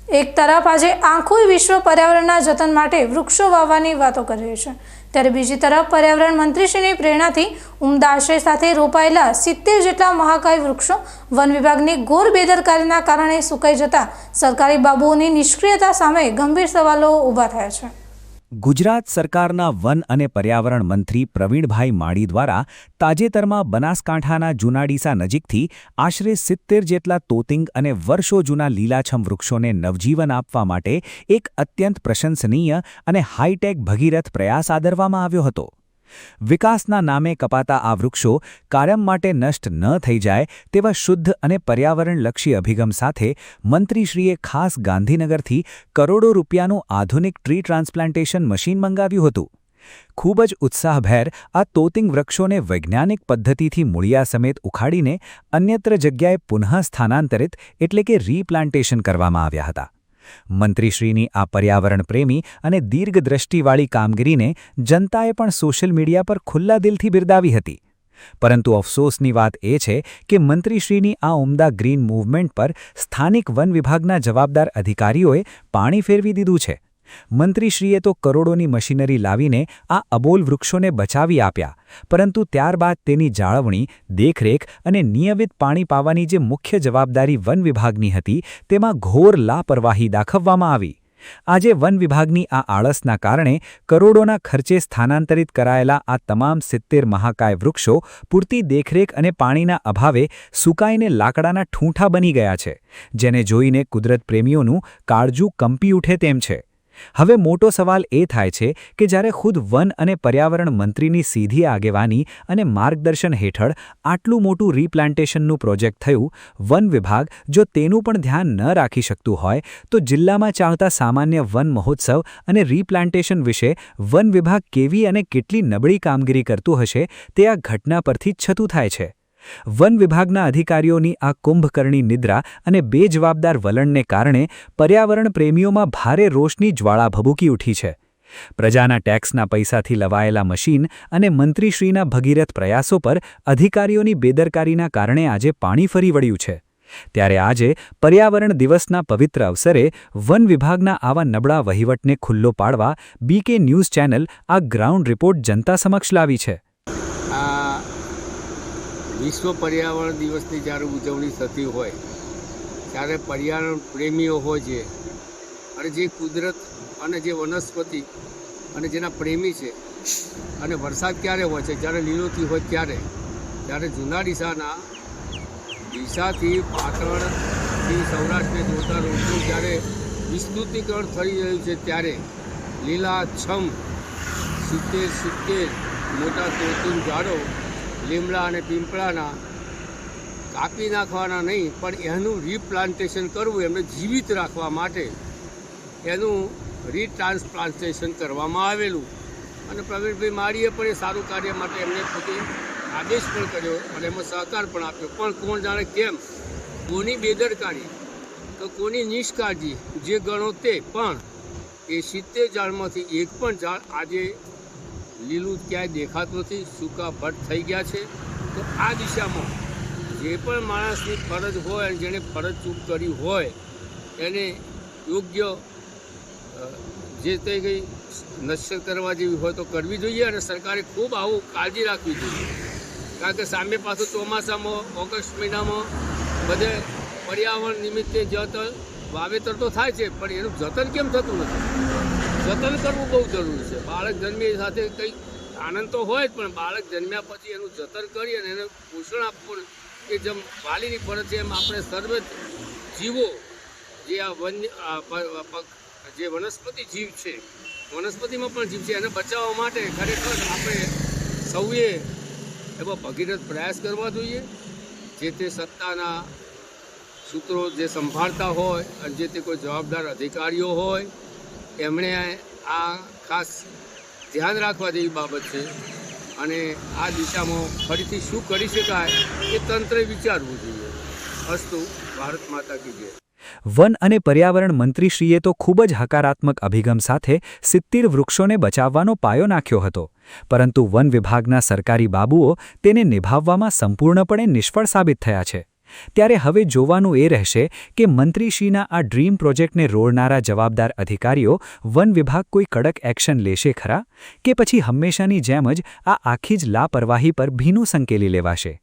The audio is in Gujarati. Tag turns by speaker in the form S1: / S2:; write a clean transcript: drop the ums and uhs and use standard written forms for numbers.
S1: એક તરફ આજે આખું વિશ્વ પર્યાવરણના જતન માટે વૃક્ષો વાવવાની વાતો કરી રહ્યું છે, ત્યારે બીજી તરફ પર્યાવરણ મંત્રીશ્રીની પ્રેરણાથી ઉમદા આશય સાથે રોપાયેલા 70 જેટલા મહાકાય વૃક્ષો વન વિભાગની ઘોર બેદરકારીના કારણે સુકાઈ જતા સરકારી બાબુઓની નિષ્ક્રિયતા સામે ગંભીર સવાલો ઊભા થયા છે।
S2: ગુજરાત સરકારના વન અને પર્યાવરણ મંત્રી પ્રવીણભાઈ માળી દ્વારા તાજેતરમાં બનાસકાંઠાના જૂનાડીસા નજીકથી આશરે 70 જેટલા તોતિંગ અને વર્ષો જૂના લીલાછમ વૃક્ષોને નવજીવન આપવા માટે એક અત્યંત પ્રશંસનીય અને હાઈટેક ભગીરથ પ્રયાસ આદરવામાં આવ્યો હતો। વિકાસના નામે કપાતા આ વૃક્ષો કાયમ માટે નષ્ટ ન થઈ જાય તેવા શુદ્ધ અને પર્યાવરણલક્ષી અભિગમ સાથે મંત્રીશ્રીએ ખાસ ગાંધીનગરથી કરોડો રૂપિયાનું આધુનિક ટ્રી ટ્રાન્સપ્લાન્ટેશન મશીન મંગાવ્યું હતું। ખૂબ જ ઉત્સાહભેર આ તોતિંગ વૃક્ષોને વૈજ્ઞાનિક પદ્ધતિથી મૂળિયા સમેત ઉખાડીને અન્યત્ર જગ્યાએ પુનઃ સ્થાનાંતરિત એટલે કે રીપ્લાન્ટેશન કરવામાં આવ્યા હતા। મંત્રીશ્રીની આ પર્યાવરણ પ્રેમી અને દીર્ઘદ્રષ્ટિવાળી કામગીરીને જનતાએ પણ સોશિયલ મીડિયા પર ખુલ્લા દિલથી બિરદાવી હતી। પરંતુ અફસોસની વાત એ છે કે મંત્રીશ્રીની આ ઉમદા ગ્રીન મૂવમેન્ટ પર સ્થાનિક વન વિભાગના જવાબદાર અધિકારીઓએ પાણી ફેરવી દીધું છે। મંત્રીશ્રીએ તો કરોડોની મશીનરી લાવીને આ અબોલ વૃક્ષોને બચાવી આપ્યા, પરંતુ ત્યારબાદ તેની જાળવણી, દેખરેખ અને નિયમિત પાણી પાવાની જે મુખ્ય જવાબદારી વન વિભાગની હતી તેમાં ઘોર લાપરવાહી દાખવવામાં આવી। આજે વન વિભાગની આ આળસના કારણે કરોડોના ખર્ચે સ્થાનાંતરિત કરાયેલા આ તમામ 70 મહાકાય વૃક્ષો પૂરતી દેખરેખ અને પાણીના અભાવે સુકાઈને લાકડાના ઠૂંઠા બની ગયા છે, જેને જોઈને કુદરત પ્રેમીઓનું કાળજું કંપી ઉઠે તેમ છે। હવે મોટો સવાલ એ થાય છે કે જ્યારે ખુદ વન અને પર્યાવરણ મંત્રીની સીધી આગેવાની અને માર્ગદર્શન હેઠળ આટલું મોટું રીપ્લાન્ટેશનનું પ્રોજેક્ટ થયું, વન વિભાગ જો તેનું પણ ધ્યાન ન રાખી શકતું હોય તો જિલ્લામાં ચાલતા સામાન્ય વન મહોત્સવ અને રીપ્લાન્ટેશન વિશે વન વિભાગ કેવી અને કેટલી નબળી કામગીરી કરતું હશે તે આ ઘટના પરથી જ છતું થાય છે। વન વિભાગના અધિકારીઓની આ કુંભકર્ણી નિદ્રા અને બેજવાબદાર વલણને કારણે પર્યાવરણ પ્રેમીઓમાં ભારે રોષની જ્વાળા ભભૂકી ઉઠી છે। પ્રજાના ટેક્સના પૈસાથી લવાયેલા મશીન અને મંત્રીશ્રીના ભગીરથ પ્રયાસો પર અધિકારીઓની બેદરકારીના કારણે આજે પાણી ફરી વળ્યું છે। ત્યારે આજે પર્યાવરણ દિવસના પવિત્ર અવસરે વન વિભાગના આવા નબળા વહીવટને ખુલ્લો પાડવા બીકે ન્યૂઝ ચેનલ આ ગ્રાઉન્ડ રિપોર્ટ જનતા સમક્ષ લાવી છે।
S3: વિશ્વ પર્યાવરણ દિવસની જ્યારે ઉજવણી થતી હોય ત્યારે પર્યાવરણ પ્રેમીઓ હોય છે અને જે કુદરત અને જે વનસ્પતિ અને જેના પ્રેમી છે અને વરસાદ ક્યારે હોય છે જ્યારે લીલોતરી હોય ત્યારે જૂનાડીસાના ડીસાથી પાટણથી સૌરાષ્ટ્રને જોતા રોડનું જ્યારે વિસ્તૃતીકરણ થઈ રહ્યું છે ત્યારે લીલાછમ 70 મોટા તોતિંગ ઝાડો લીમડા અને પીંપળાના કાપી નાખવાના નહીં પણ એનું રીપ્લાન્ટેશન કરવું, એમને જીવિત રાખવા માટે એનું રીટ્રાન્સપ્લાન્ટેશન કરવામાં આવેલું અને પ્રવીણભાઈ માળીએ પણ એ સારું કાર્ય માટે એમને પોતે આદેશ પણ કર્યો અને એમાં સહકાર પણ આપ્યો। પણ કોણ જાણે કેમ, કોની બેદરકારી તો કોની નિષ્કાળજી જે ગણો તે, પણ એ 70 ઝાડમાંથી એક પણ ઝાડ આજે લીલું ક્યાંય દેખાતું નથી, સૂકા ભટ્ટ થઈ ગયા છે। તો આ દિશામાં જે પણ માણસની ફરજ હોય અને જેણે ફરજ ચૂક કરી હોય એને યોગ્ય જે તે કંઈ નશ્યત કરવા જેવી હોય તો કરવી જોઈએ અને સરકારે ખૂબ આવું કાળજી રાખવી જોઈએ, કારણ કે સામે પાછું ચોમાસામાં ઓગસ્ટ મહિનામાં બધે પર્યાવરણ નિમિત્તે જતન વાવેતર તો થાય છે પણ એનું જતન કેમ થતું નથી? જતન કરવું બહુ જરૂરી છે। બાળક જન્મ્યા સાથે કંઈક આનંદ તો હોય જ, પણ બાળક જન્મ્યા પછી એનું જતન કરી અને એને પોષણ આપવું એ જેમ વાલીની ફરજ છે એમ આપણે સર્વે જીવો જે આ જે વનસ્પતિ જીવ છે, વનસ્પતિમાં પણ જીવ છે, એને બચાવવા માટે ખરેખર આપણે સૌએ એવો ભગીરથ પ્રયાસ કરવા જોઈએ। જે તે સત્તાના સૂત્રો જે સંભાળતા હોય અને જે તે કોઈ જવાબદાર અધિકારીઓ હોય એમણે આ ખાસ ધ્યાન રાખવા જેવી બાબત છે અને આ દિશામાં ફરીથી શું કરી શકાય એ તંત્રે વિચારવું જોઈએ। અસ્તુ, ભારત માતા કી જય।
S2: વન અને પર્યાવરણ મંત્રીશ્રીએ તો ખૂબ જ હકારાત્મક અભિગમ સાથે 70 વૃક્ષોને બચાવવાનો પાયો નાખ્યો હતો, પરંતુ વન વિભાગના સરકારી બાબુઓ તેને નિભાવવામાં સંપૂર્ણપણે નિષ્ફળ સાબિત થયા છે। ત્યારે હવે જોવાનું એ રહેશે કે મંત્રીશ્રીના આ ડ્રીમ પ્રોજેક્ટને રોડનારા જવાબદાર અધિકારીઓ વન વિભાગ કોઈ કડક એક્શન લેશે ખરા કે પછી હંમેશાની જેમ જ આ આખી જ લાપરવાહી પર ભીનું સંકેલી લેવાશે.